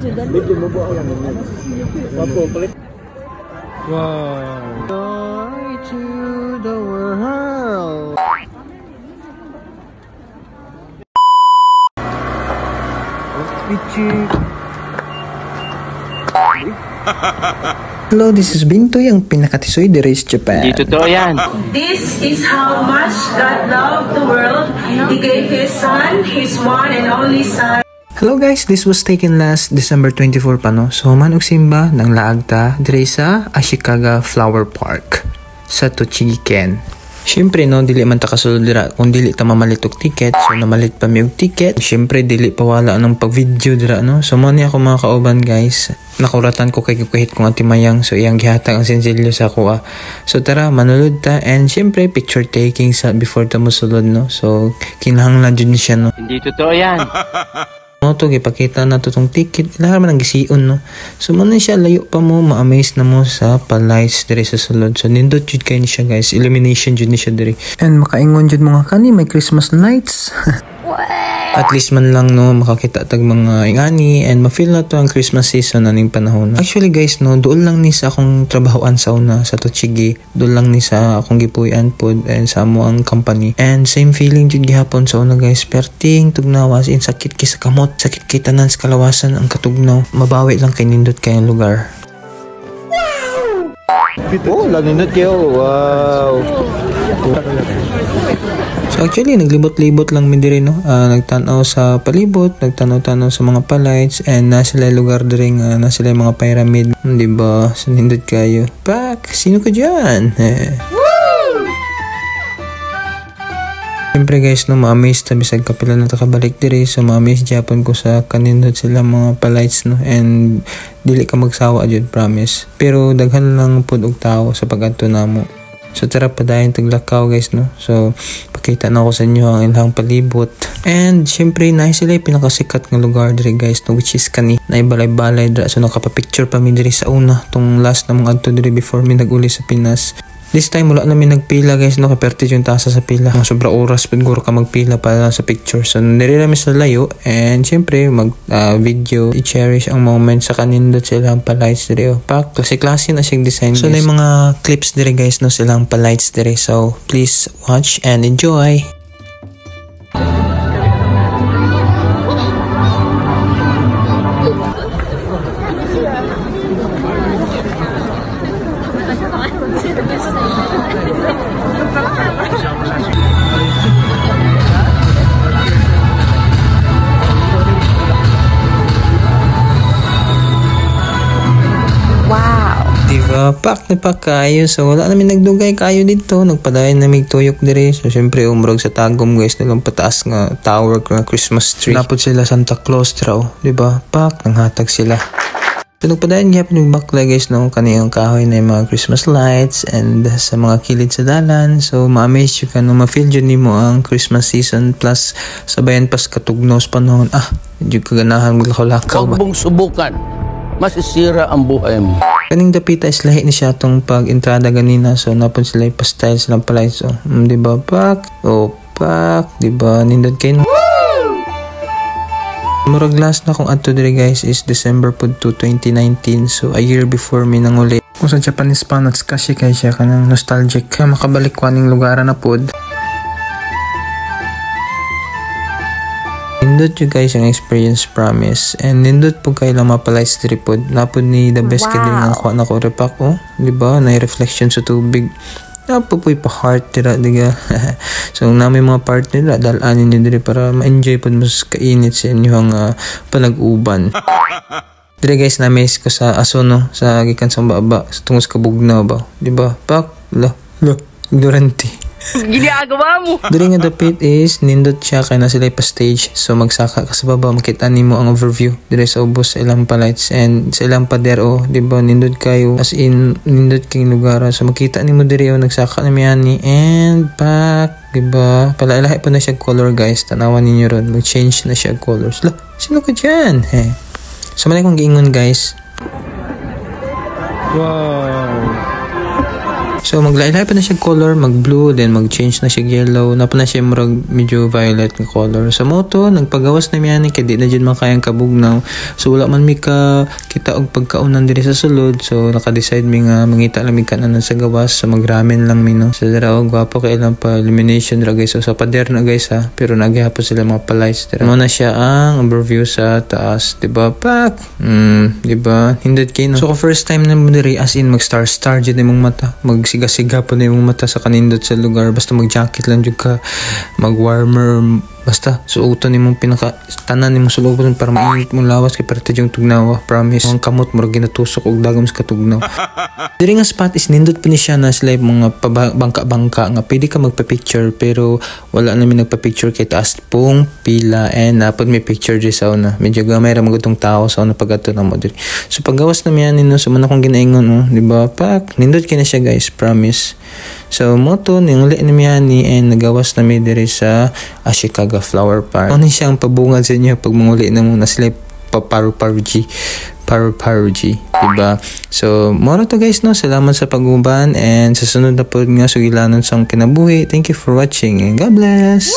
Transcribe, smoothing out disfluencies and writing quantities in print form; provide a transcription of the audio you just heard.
Wow. Joy to the world. Hello, this is Bintoy, ang pinakatisoy diri sa Japan. Dito to yan. This is how much God loved the world. He gave His Son, His one and only Son. Hello guys, this was taken last December 24 pa no. So man og simba ng laagta diri sa Ashikaga Flower Park sa Tochigi Ken. Syempre no, dili man ta kasulod dira kung dili ta mamalit og ticket. So namalit pa mi og ticket. Syempre dili pa wala nang pag-video dira no. So man ni ako mga kauban guys. Nakuratan ko kay kuhit kong atimayang, so iyang gihatag ang sensilyo sa kuha. So tara, manulod ta, and syempre picture taking sa before ta musulod no. So kinahanglan jud ni siya no. Hindi totoo yan. No to gipakita na to tong ticket, lahat man ang gisiun no. So man siya layo pa mo, ma-amaze na mo sa palights diri sa sulod. So nindot jud kay ni siya guys, illumination jud ni siya diri. And makaingon jud mga kani may Christmas lights. At least man lang no makakita tag mga ingani and ma-feel na to ang Christmas season aning panahon. Actually guys no, doon lang ni sa akong trabahoan sa una sa Tochigi, doon lang ni sa akong gipuy-an pod and sa amo ang company. And same feeling jud gihapon sa una guys, perting tugnawas in sakit kay sa kamot, sakit kay tanan sa kalawasan ang katugnaw. Mabawi lang kay nindot kay ang lugar. Oh, nindot kayo. Wow. So actually naglibot-libot lang mi diri no. Nagtanaw sa palibot, nagtanaw-tanaw sa mga palights and nasa lugar diri nga nasa mga pyramid, di ba? Sinindot kayo. Pak, sino ka diyan? Siyempre guys no, ma-amaze ta bisag kapila na ta kabalik diri. So ma-amaze Japan ko sa kanindot sila mga palights no, and dili ka magsawa jud, promise. Pero daghan lang pud og tawo sa pag-adto namo. So tara pa dayon taglakaw guys no. So pakita na ako sa inyo ang ilang palibot. And syempre na sila pinakasikat nga lugar diri guys no, which is kani na balay-balay dira. So nakapapicture pa mi diri sa una tong last na mga adto diri before mi nag-uli sa Pinas. This time wala namin nagpila guys no, kaperte yung tasa sa pila. Sobra oras siguro ka magpila para sa picture. So nandiri namin sa layo and syempre mag video i-cherish ang moment sa kanindot silang palights diri. Pak, klase-klase na siyang design guys. So na yung mga clips diri guys no, silang palights diri. So please watch and enjoy. Diba? Pak na pak kayo. So wala namin nagdugay kayo dito. Nagpadayon na may tuyok diri. So syempre umrog sa tagom guys. Nalang pataas nga tower nga Christmas tree. Napod sila Santa Claus traw. Diba? Pak, nanghatag sila. So nagpadayon gyapon yung bakla guys no, kaniyang kahoy na yung mga Christmas lights and sa mga kilid sa dalan. So ma-amaze yun ka no, ma-feel yun nimo ang Christmas season plus sabayan pas katugnos panahon. Yung kaganahan maglakaw-lakaw ba? Huwag mong subukan. Masisira ang buhay mo. Kaning dapita is lahi ni siya tong pag-entrada ganina. So napon sila pa-style silang palay. So diba pak? O pak, diba? Nindot kayo no? Murag last na kung ato diri guys is December pod to 2019. So a year before mi nanguli. Kung sa Japanese pa natsukashi kay siya kanang nostalgic ka makabalik ko aning lugar na pod. Nindot yung guys ang experience, promise. And nindot po kayo lang mapalights diri pod. Napod ni the best ka din nga kuha na ko repack oh. Diba? Na-reflection sa tubig. Napopoy pa heart dira diga. So namin mga part nila dalanin niyo diri para ma-enjoy pod mas kainit sa inyong panag-uban. Diri guys na miss ko sa aso no, sa gikan sa baba sa tungos kabugnaw ba. Diba? Pak la ignorante. Ginagawa mo. Diri nga dapit is nindot siya kay na sila pa stage. So magsaka ka sa baba makita nimo ang overview diri sa ubos sa ilang palights and sa ilang pader oh, di ba nindot kayo as in nindot kay lugar. So makita nimo diri oh, nagsaka na miyani and pak, di ba? Palailahi pa na siya color guys. Tanawan ninyo ron, mag-change na siya colors. La, sino ka diyan? So man akong giingon guys. Wow. So maglailay pa na siya color, mag blue, then mag change na siya yellow, napa na siya murag medyo violet nga color. Sa moto nagpagawas na miyan kay di na jud makayang kabugnaw. So wala man mi ka kita og pagkaunan diri sa sulod. So naka-decide mi nga mangita lang mi kanan sa gawas, so magramen lang mi no. So dira og gwapo kay ilang pa illumination ra guys. So sa pader na guys ha, pero naghihapon sila mga palights dira. Mo na siya ang overview sa taas, diba pak? Diba? Hindot kay no. So first time na mo diri as in mag star jud imong mata, magsiga-siga po na imong mata sa kanindot sa lugar, basta mag-jacket lang jud ka, mag-warmer, basta suoton nimong pinaka tanan nimong sulubon para mainit mong lawas kay parte yung tugnaw, promise. Ang kamot mo ginatusok og dagom sa katugnaw. Diri nga spot is nindot pa ni siya na sila mga bangka-bangka nga pwede ka magpa-picture, pero wala namin nagpa-picture kay taas pong pila and napod may picture di sa una. Medyo gamay ra magutong tao sa una pagato na mo diri. So paggawas na miyan nino sumana kong ginaingon no, di ba? Pak nindot kay na siya guys, promise. So moto ning uli ni miyan ni and nagawas na mi diri sa Ashikaga Flower Park. Ano siyang pabungad sa inyo pag manguli na mo na sila paru-paruji, diba? So, moro to guys, no? Salamat sa pag-uban and sa sunod na po nga sugilanon sa kinabuhi. Thank you for watching and God bless!